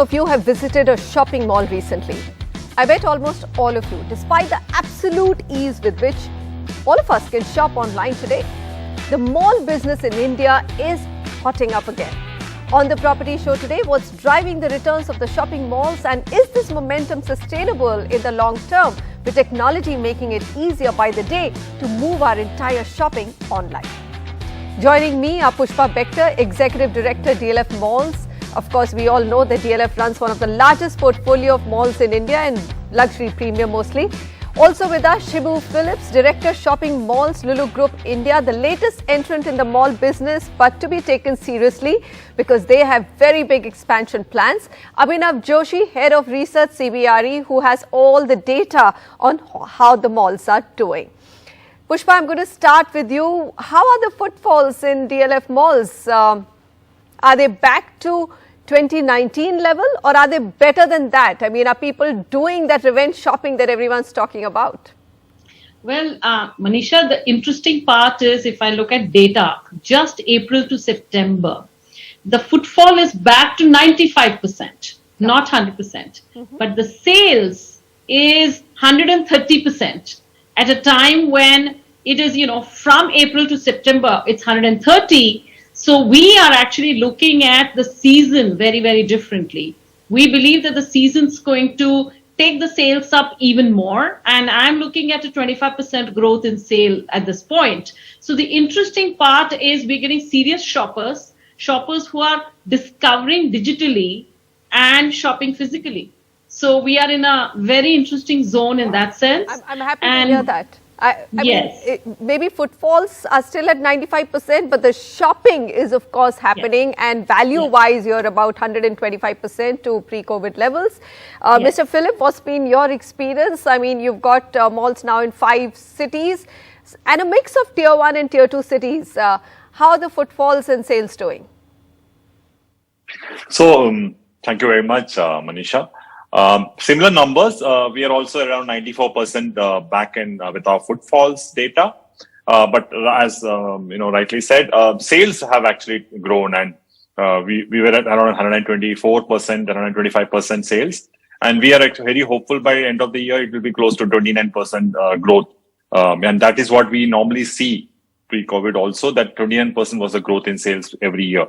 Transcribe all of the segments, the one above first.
of you have visited a shopping mall recently? I bet almost all of you, despite the absolute ease with which all of us can shop online today, the mall business in India is hotting up again. On the property show today, what's driving the returns of the shopping malls, and is this momentum sustainable in the long term, with technology making it easier by the day to move our entire shopping online? Joining me are Pushpa Bector, Executive Director, DLF Malls. Of course, we all know that DLF runs one of the largest portfolio of malls in India, and luxury premium mostly. Also with us, Shibu Philips, Director, Shopping Malls, Lulu Group India, the latest entrant in the mall business, but to be taken seriously because they have very big expansion plans. Abhinav Joshi, Head of Research, CBRE, who has all the data on how the malls are doing. Pushpa, I'm going to start with you. How are the footfalls in DLF malls? Are they back to 2019 level, or are they better than that? I mean, are people doing that revenge shopping that everyone's talking about? Well, Manisha, the interesting part is, if I look at data, just April to September, the footfall is back to 95%, not 100%. But the sales is 130% at a time when it is, from April to September, it's 130. So we are actually looking at the season very, very differently. We believe that the season's going to take the sales up even more. And I'm looking at a 25% growth in sale at this point. So the interesting part is we're getting serious shoppers who are discovering digitally and shopping physically. So we are in a very interesting zone in that sense. I'm happy to hear that. I yes. mean, maybe footfalls are still at 95%, but the shopping is, of course, happening. Yes. And value-wise, you're about 125% to pre-COVID levels. Yes. Mr. Philip, what's been your experience? I mean, you've got malls now in 5 cities and a mix of tier 1 and tier 2 cities. How are the footfalls and sales doing? So, thank you very much, Manisha. Similar numbers, we are also around 94% back in with our footfalls data. But as rightly said, sales have actually grown, and we were at around 124%, 125% sales, and we are very hopeful by the end of the year it will be close to 29% growth, and that is what we normally see pre-COVID also. That 29% was the growth in sales every year.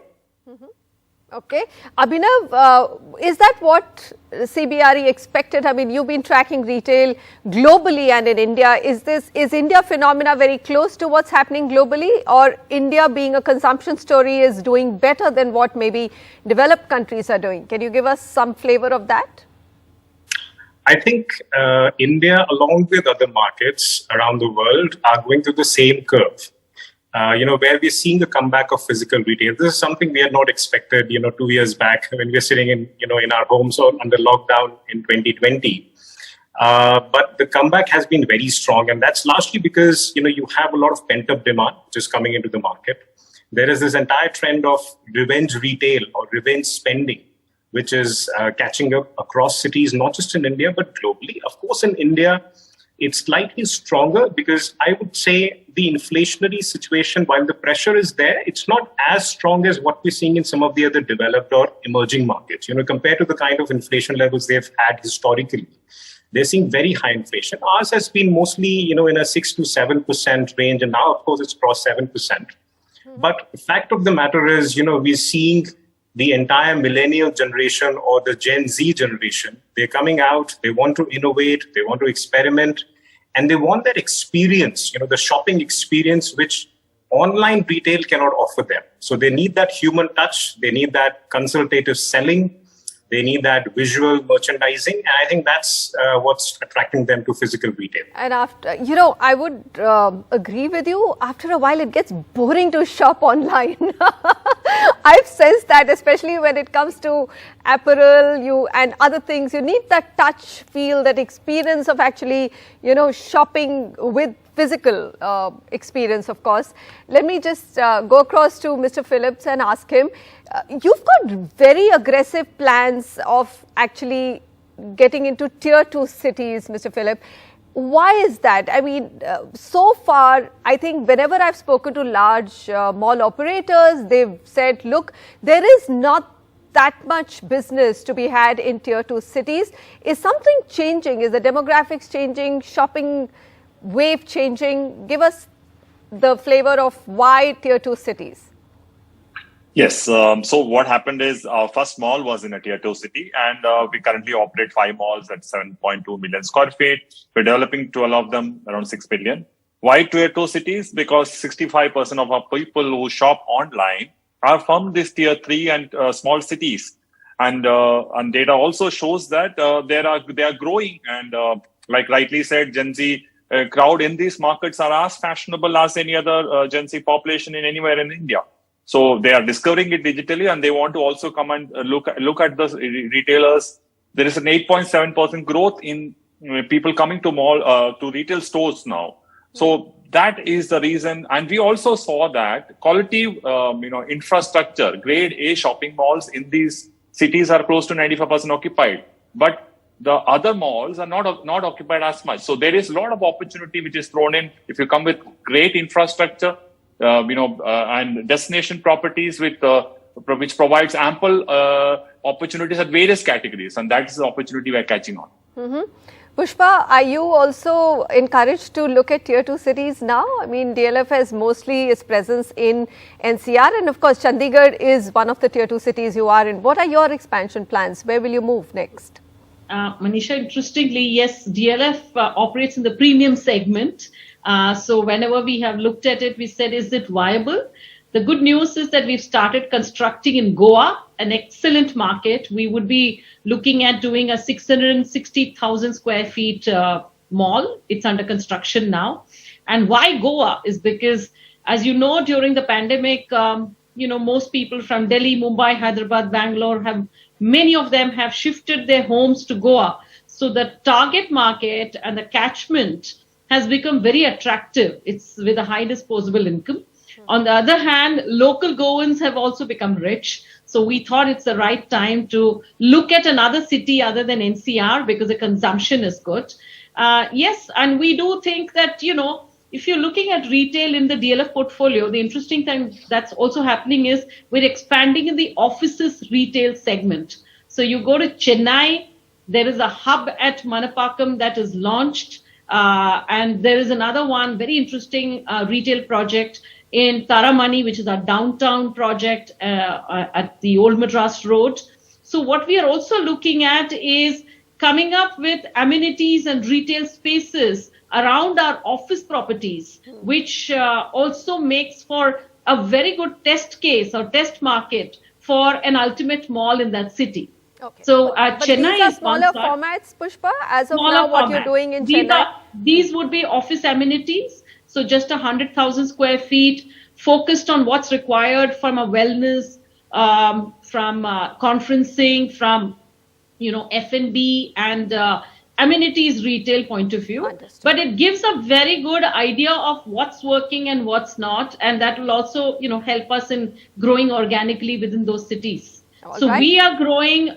Okay. Abhinav, is that what CBRE expected? I mean, you've been tracking retail globally and in India. Is India phenomena very close to what's happening globally, or India being a consumption story is doing better than what maybe developed countries are doing? Can you give us some flavor of that? I think India, along with other markets around the world, are going through the same curve. Where we're seeing the comeback of physical retail. This is something we had not expected, 2 years back when we were sitting in our homes or under lockdown in 2020. But the comeback has been very strong, and that's largely because, you have a lot of pent-up demand which is coming into the market. There is this entire trend of revenge retail or revenge spending, which is catching up across cities, not just in India, but globally. Of course, in India, it's slightly stronger because I would say the inflationary situation, while the pressure is there, it's not as strong as what we're seeing in some of the other developed or emerging markets. Compared to the kind of inflation levels they've had historically, they're seeing very high inflation. Ours has been mostly, in a 6 to 7% range, and now, of course, it's crossed 7%. But the fact of the matter is, we're seeing the entire millennial generation or the Gen Z generation, they're coming out, they want to innovate, they want to experiment, and they want that experience, the shopping experience, which online retail cannot offer them. So they need that human touch, they need that consultative selling, they need that visual merchandising, and I think that's what's attracting them to physical retail. And after, I would agree with you. After a while, it gets boring to shop online. I've sensed that, especially when it comes to apparel, and other things. You need that touch, feel, that experience of actually, shopping with physical experience, of course. Let me just go across to Mr. Phillips and ask him, you've got very aggressive plans of actually getting into tier 2 cities, Mr. Phillips. Why is that? I mean, so far, I think whenever I've spoken to large mall operators, they've said, look, there is not that much business to be had in tier 2 cities. Is something changing? Is the demographics changing? Shopping wave changing? Give us the flavor of why tier 2 cities. Yes. So what happened is our first mall was in a tier 2 city, and we currently operate 5 malls at 7.2 million square feet. We're developing 12 of them around 6 billion. Why tier 2 cities? Because 65% of our people who shop online are from these tier 3 and small cities. And data also shows that they are growing. And like rightly said, Gen Z crowd in these markets are as fashionable as any other Gen Z population in anywhere in India. So they are discovering it digitally, and they want to also come and look at the retailers. There is an 8.7% growth in people coming to to retail stores now. So that is the reason. And we also saw that quality, infrastructure, grade A shopping malls in these cities are close to 95% occupied. But the other malls are not occupied as much. So there is a lot of opportunity which is thrown in if you come with great infrastructure. And destination properties which provides ample opportunities at various categories, and that is the opportunity we are catching on. Pushpa, are you also encouraged to look at tier 2 cities now? I mean, DLF has mostly its presence in NCR, and of course, Chandigarh is one of the tier 2 cities you are in. What are your expansion plans? Where will you move next? Manisha, interestingly, yes, DLF operates in the premium segment. So whenever we have looked at it, we said, is it viable? The good news is that we've started constructing in Goa, an excellent market. We would be looking at doing a 660,000 square feet mall. It's under construction now. And why Goa is because, as you know, during the pandemic, most people from Delhi, Mumbai, Hyderabad, Bangalore many of them have shifted their homes to Goa. So the target market and the catchment has become very attractive. It's with a high disposable income. On the other hand, local Goans have also become rich. So we thought it's the right time to look at another city other than NCR because the consumption is good. Yes, and we do think that, if you're looking at retail in the DLF portfolio, the interesting thing that's also happening is we're expanding in the offices retail segment. So you go to Chennai, there is a hub at Manapakkam that is launched. And there is another one, very interesting retail project in Taramani, which is our downtown project at the Old Madras Road. So what we are also looking at is coming up with amenities and retail spaces around our office properties, which also makes for a very good test case or test market for an ultimate mall in that city. Okay. So but Chennai these are is smaller formats, Pushpa, as of now, what you're doing in Chennai? These would be office amenities. So just 100,000 square feet, focused on what's required from a wellness, from conferencing, from, F&B and amenities retail point of view. Understood. But it gives a very good idea of what's working and what's not. And that will also, help us in growing organically within those cities. We are growing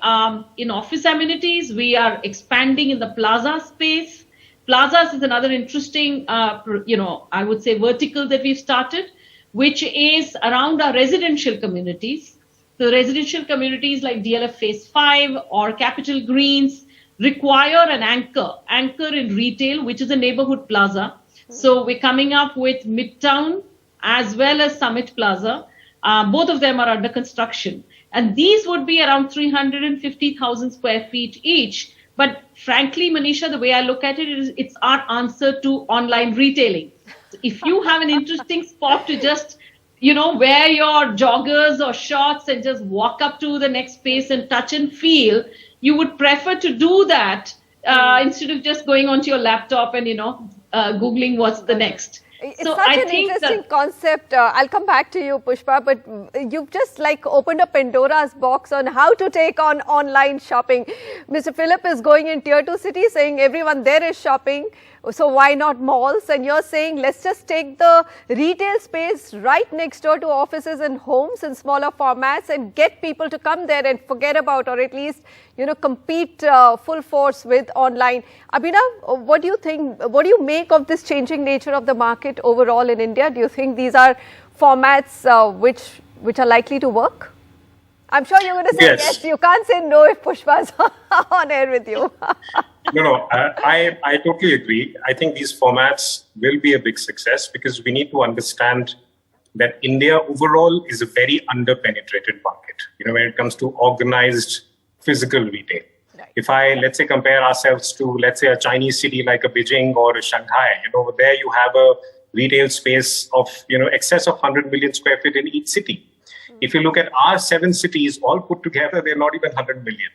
in office amenities. We are expanding in the plaza space. Plazas is another interesting, I would say vertical that we've started, which is around our residential communities. The residential communities like DLF Phase 5 or Capital Greens require an anchor in retail, which is a neighborhood plaza. So we're coming up with Midtown as well as Summit Plaza. Both of them are under construction. And these would be around 350,000 square feet each. But frankly, Manisha, the way I look at it is it's our answer to online retailing. If you have an interesting spot to just, wear your joggers or shorts and just walk up to the next space and touch and feel, you would prefer to do that instead of just going onto your laptop and, Googling what's the next. It's such an interesting concept. I'll come back to you, Pushpa, but you've just opened a Pandora's box on how to take on online shopping. Mr. Philip is going in tier 2 cities saying everyone there is shopping. So why not malls? And you're saying let's just take the retail space right next door to offices and homes in smaller formats and get people to come there and forget about, or at least, compete full force with online. Abhinav, what do you think? What do you make of this changing nature of the market overall in India? Do you think these are formats which are likely to work? I'm sure you're going to say yes. You can't say no if Pushpa's on air with you. No, I totally agree. I think these formats will be a big success because we need to understand that India overall is a very under-penetrated market, when it comes to organized physical retail. Right. If let's say, compare ourselves to, let's say, a Chinese city like a Beijing or a Shanghai, there you have a retail space of, excess of 100 million square feet in each city. If you look at our 7 cities, all put together, they're not even 100 million.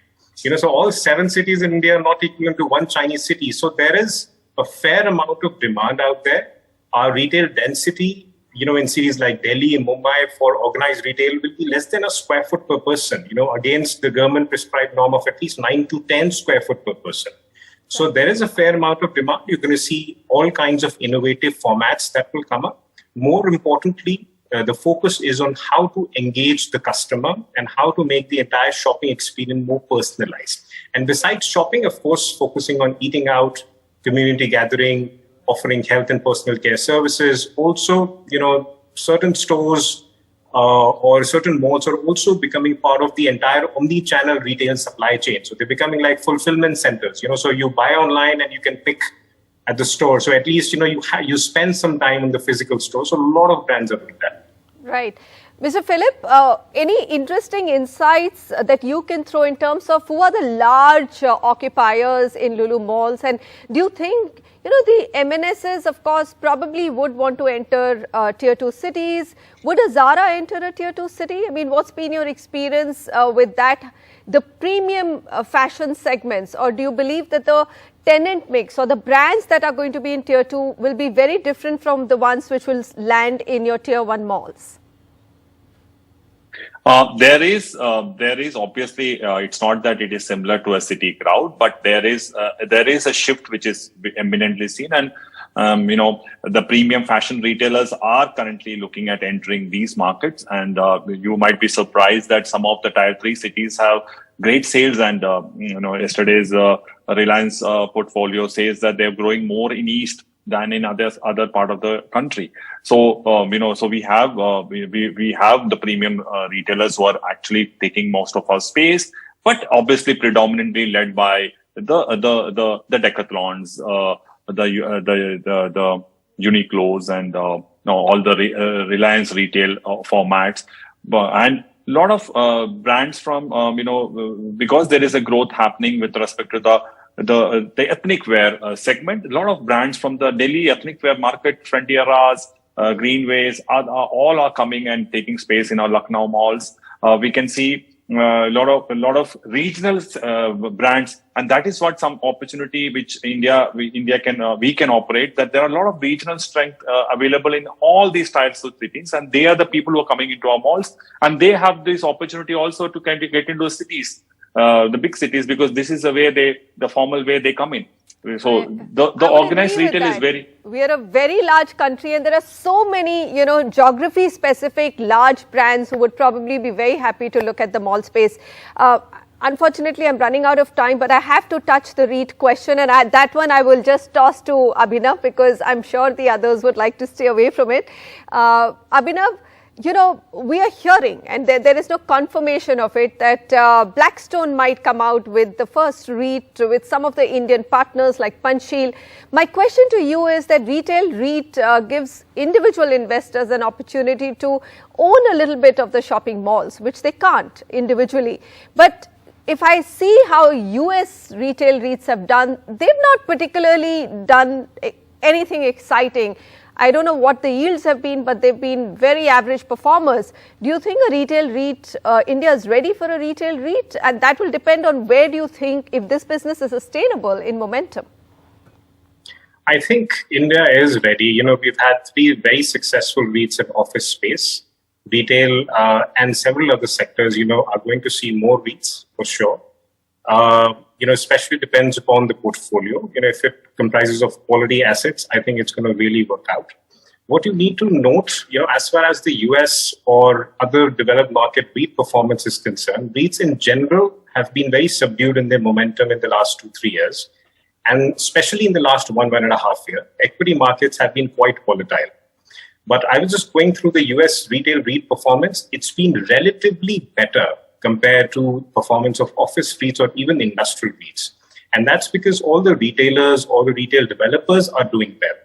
So all 7 cities in India are not equivalent to one Chinese city. So there is a fair amount of demand out there. Our retail density, in cities like Delhi and Mumbai for organized retail will be less than a square foot per person, against the government prescribed norm of at least 9 to 10 square foot per person. So there is a fair amount of demand. You're going to see all kinds of innovative formats that will come up. More importantly, the focus is on how to engage the customer and how to make the entire shopping experience more personalized. And besides shopping, of course, focusing on eating out, community gathering, offering health and personal care services. Also, certain stores or certain malls are also becoming part of the entire omni-channel retail supply chain. So they're becoming like fulfillment centers. So you buy online and you can pick at the store. So at least, you spend some time in the physical store. So a lot of brands are doing that. Right. Mr. Philip, any interesting insights that you can throw in terms of who are the large occupiers in Lulu malls? And do you think, the MNSs, of course, probably would want to enter tier 2 cities. Would a Zara enter a tier 2 city? I mean, what's been your experience with that, the premium fashion segments? Or do you believe that the tenant mix or the brands that are going to be in tier 2 will be very different from the ones which will land in your tier 1 malls? There is obviously, it's not that it is similar to a city crowd, but there is a shift which is eminently seen. And, the premium fashion retailers are currently looking at entering these markets. And you might be surprised that some of the tier 3 cities have great sales. And, yesterday's Reliance portfolio says that they're growing more in East than in other part of the country. So, so we have the premium retailers who are actually taking most of our space, but obviously predominantly led by the Decathlons, the Uniqlos and, all the Reliance retail formats. And a lot of brands from, because there is a growth happening with respect to the ethnic wear segment. A lot of brands from the Delhi ethnic wear market, Frontieras, Greenways, all are coming and taking space in our Lucknow malls. We can see a lot of regional brands, and that is what some opportunity which we can operate. That there are a lot of regional strength available in all these types of cities, and they are the people who are coming into our malls, and they have this opportunity also to kind of get into cities. The big cities, because this is the formal way they come in. So right. the organized retail is very. We are a very large country, and there are so many, geography specific large brands who would probably be very happy to look at the mall space. Unfortunately, I'm running out of time, but I have to touch the REIT question, and that one I will just toss to Abhinav because I'm sure the others would like to stay away from it. Abhinav, we are hearing, and there is no confirmation of it, that Blackstone might come out with the first REIT with some of the Indian partners like Panchsheel. My question to you is that retail REIT gives individual investors an opportunity to own a little bit of the shopping malls, which they can't individually. But if I see how US retail REITs have done, they've not particularly done anything exciting. I don't know what the yields have been, but they've been very average performers. Do you think a retail REIT, India is ready for a retail REIT? And that will depend on where do you think if this business is sustainable in momentum? I think India is ready. We've had 3 very successful REITs in office space, retail, and several other sectors, are going to see more REITs for sure. Especially depends upon the portfolio. If it comprises of quality assets, I think it's going to really work out. What you need to note, as far as the US or other developed market REIT performance is concerned, REITs in general have been very subdued in their momentum in the last 2-3 years. And especially in the last 1.5 years, equity markets have been quite volatile. But I was just going through the US retail REIT performance. It's been relatively better compared to performance of office REITs or even industrial REITs. And that's because all the retailers, all the retail developers are doing well.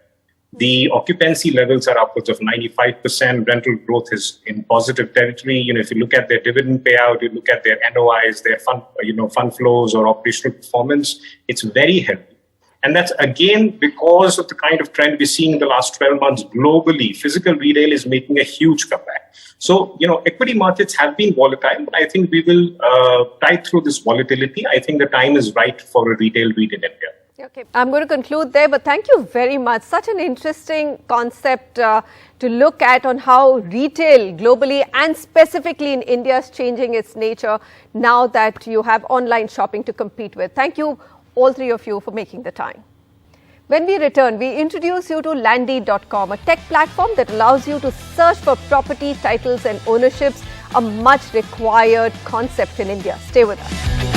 The occupancy levels are upwards of 95%. Rental growth is in positive territory. If you look at their dividend payout, you look at their NOIs, their fund flows or operational performance, it's very healthy. And that's again because of the kind of trend we're seeing in the last 12 months globally. Physical retail is making a huge comeback. So, equity markets have been volatile, but I think we will tide through this volatility. I think the time is right for a retail REIT in India. Okay, I'm going to conclude there, but thank you very much. Such an interesting concept to look at on how retail globally and specifically in India is changing its nature now that you have online shopping to compete with. Thank you, all three of you, for making the time. When we return, we introduce you to Landy.com, a tech platform that allows you to search for property, titles and ownerships, a much required concept in India. Stay with us.